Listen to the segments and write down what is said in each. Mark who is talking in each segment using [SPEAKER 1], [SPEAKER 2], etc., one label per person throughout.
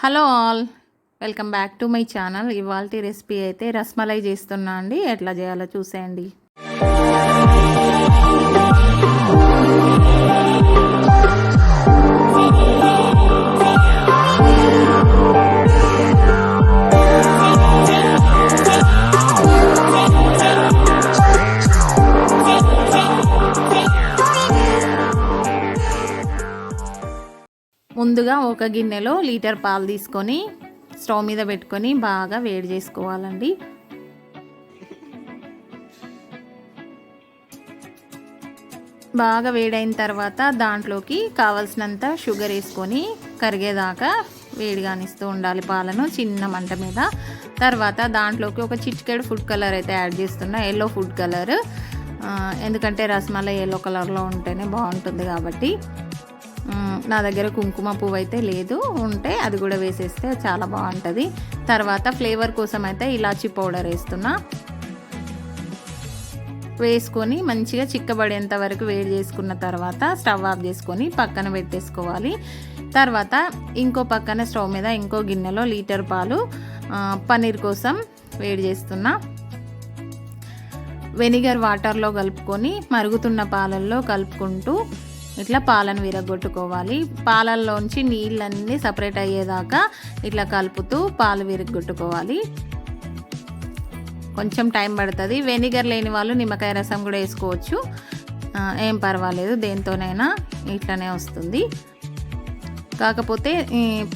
[SPEAKER 1] Hello all, welcome back to my channel. ఇవాల్టి recipe అయితే రస్మలై చేస్తున్నా అండి. ఎట్లా చేయాలో చూసేయండి. ముందుగా ఒక గిన్నెలో లీటర్ పాలు తీసుకొని స్టవ్ మీద పెట్టుకొని బాగా వేడి చేసుకోవాలండి. బాగా వేడైన తర్వాత దాంట్లోకి కావలసినంత షుగర్ వేసుకొని కరిగేదాకా వేడిగానిస్తూ ఉండాలి పాలను చిన్న మంట మీద. తర్వాత దాంట్లోకి ఒక చిటికెడు ఫుడ్ కలర్ అయితే యాడ్ చేస్తున్నా, ఎల్లో ఫుడ్ కలర్. ఎందుకంటే రసమలై ఎల్లో కలర్లో ఉంటేనే బాగుంటుంది కాబట్టి. నా దగ్గర కుంకుమ పువ్వు అయితే లేదు, ఉంటే అది కూడా వేసేస్తే చాలా బాగుంటుంది. తర్వాత ఫ్లేవర్ కోసం అయితే ఇలాచీ పౌడర్ వేస్తున్నా. వేసుకొని మంచిగా చిక్కబడేంత వరకు వేడి చేసుకున్న తర్వాత స్టవ్ ఆఫ్ చేసుకొని పక్కన పెట్టేసుకోవాలి. తర్వాత ఇంకో పక్కన స్టవ్ మీద ఇంకో గిన్నెలో లీటర్ పాలు పన్నీర్ కోసం వేడి చేస్తున్నా. వెనిగర్ వాటర్లో కలుపుకొని మరుగుతున్న పాలల్లో కలుపుకుంటూ ఇట్లా పాలను విరగొట్టుకోవాలి. పాలల్లోంచి నీళ్ళన్నీ సపరేట్ అయ్యేదాకా ఇట్లా కలుపుతూ పాలు విరగొట్టుకోవాలి. కొంచెం టైం పడుతుంది. వెనిగర్ లేని వాళ్ళు నిమ్మకాయ రసం కూడా వేసుకోవచ్చు, ఏం పర్వాలేదు, దేంతోనైనా ఇట్లనే వస్తుంది. కాకపోతే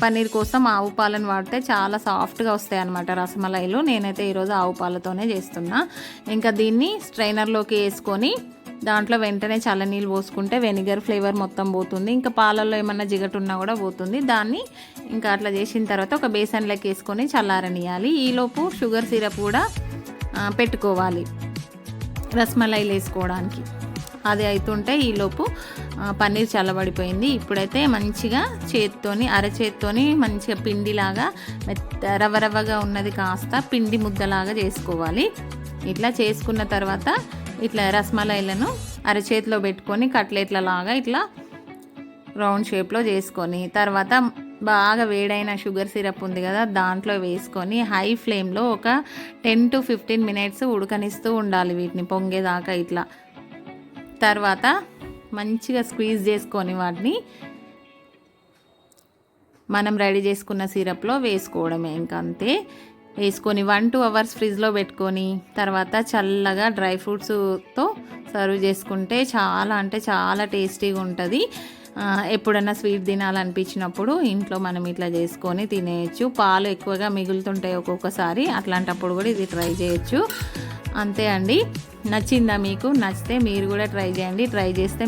[SPEAKER 1] పన్నీర్ కోసం ఆవు పాలను వాడితే చాలా సాఫ్ట్గా వస్తాయి అన్నమాట రసమలైలు. నేనైతే ఈరోజు ఆవు పాలతోనే చేస్తున్నా. ఇంకా దీన్ని స్ట్రైనర్లోకి వేసుకొని దాంట్లో వెంటనే చల్లనీళ్ళు పోసుకుంటే వెనిగర్ ఫ్లేవర్ మొత్తం పోతుంది. ఇంకా పాలల్లో ఏమన్నా జిగటు ఉన్నా కూడా పోతుంది. దాన్ని ఇంకా అట్లా చేసిన తర్వాత ఒక బేసన్లోకి వేసుకొని చల్లారనియాలి. ఈలోపు షుగర్ సిరప్ కూడా పెట్టుకోవాలి రసమలైలు వేసుకోవడానికి. అది అవుతుంటే ఈలోపు పన్నీర్ చల్లబడిపోయింది. ఇప్పుడైతే మంచిగా చేత్తోని అరచేత్తోని మంచిగా పిండిలాగా రవ్వరవ్వగా ఉన్నది కాస్త పిండి ముద్దలాగా చేసుకోవాలి. ఇట్లా చేసుకున్న తర్వాత ఇట్లా రసమలైలను అరచేతిలో పెట్టుకొని కట్లెట్ల లాగా ఇట్లా రౌండ్ షేప్లో చేసుకొని తర్వాత బాగా వేడైన షుగర్ సిరప్ ఉంది కదా దాంట్లో వేసుకొని హై ఫ్లేమ్లో ఒక 10 to 15 minutes ఉడకనిస్తూ ఉండాలి వీటిని పొంగేదాకా. ఇట్లా తర్వాత మంచిగా స్క్వీజ్ చేసుకొని వాటిని మనం రెడీ చేసుకున్న సిరప్లో వేసుకోవడమే. ఇంకా అంతే. వేసుకొని 1-2 hours ఫ్రిడ్జ్లో పెట్టుకొని తర్వాత చల్లగా డ్రై ఫ్రూట్స్తో సర్వ్ చేసుకుంటే చాలా అంటే చాలా టేస్టీగా ఉంటుంది. ఎప్పుడన్నా స్వీట్ తినాలనిపించినప్పుడు ఇంట్లో మనం ఇట్లా చేసుకొని తినేయచ్చు. పాలు ఎక్కువగా మిగులుతుంటాయి ఒక్కొక్కసారి, అట్లాంటప్పుడు కూడా ఇది ట్రై చేయొచ్చు. అంతే అండి. నచ్చిందా మీకు? నచ్చితే మీరు కూడా ట్రై చేయండి. ట్రై చేస్తే